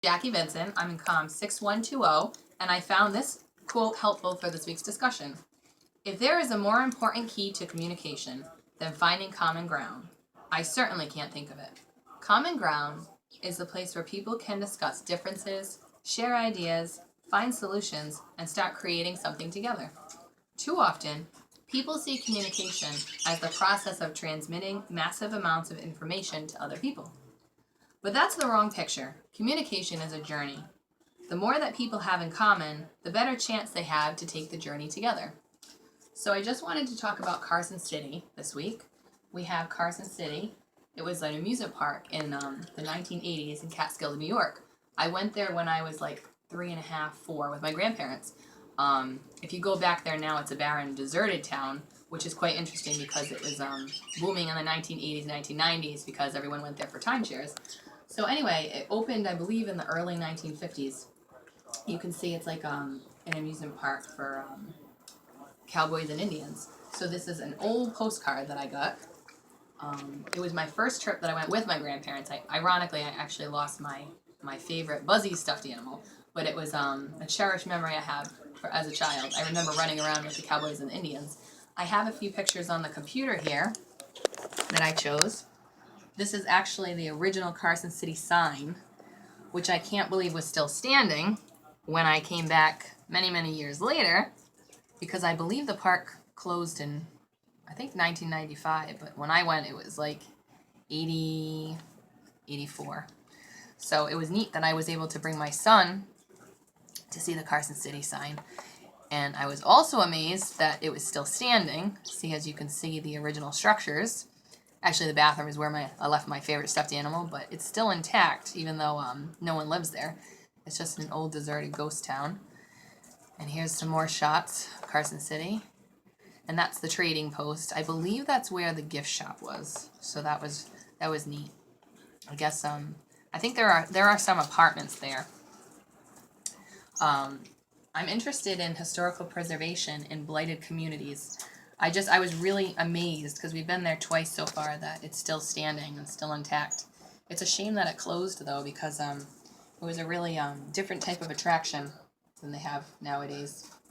Jackie Vincent. I'm in Comm 6120, and I found this quote helpful for this week's discussion. If there is a more important key to communication than finding common ground, I certainly can't think of it. Common ground is the place where people can discuss differences, share ideas, find solutions, and start creating something together. Too often, people see communication as the process of transmitting massive amounts of information to other people. But that's the wrong picture. Communication is a journey. The more that people have in common, the better chance they have to take the journey together. So I just wanted to talk about Carson City this week. We have Carson City. It was an amusement park in the 1980s in Catskill, New York. I went there when I was like 3.5, 4 with my grandparents. If you go back there now, it's a barren, deserted town, which is quite interesting because it was booming in the 1980s, 1990s because everyone went there for timeshares. So anyway, it opened, I believe, in the early 1950s. You can see it's like an amusement park for cowboys and Indians. So this is an old postcard that I got. It was my first trip that I went with my grandparents. Ironically, I actually lost my favorite Buzzy stuffed animal, but it was a cherished memory I have as a child. I remember running around with the cowboys and Indians. I have a few pictures on the computer here that I chose. This is actually the original Carson City sign, which I can't believe was still standing when I came back many, many years later, because I believe the park closed in, I think, 1995, but when I went, it was like 80, 84. So it was neat that I was able to bring my son to see the Carson City sign. And I was also amazed that it was still standing. See, as you can see, the original structures. Actually, the bathroom is where I left my favorite stuffed animal, but it's still intact, even though no one lives there. It's just an old deserted ghost town. And here's some more shots of Carson City. And that's the trading post. I believe that's where the gift shop was. So that was neat. I guess I think there are some apartments there. I'm interested in historical preservation in blighted communities. I was really amazed because we've been there twice so far that it's still standing and still intact. It's a shame that it closed though, because it was a really different type of attraction than they have nowadays.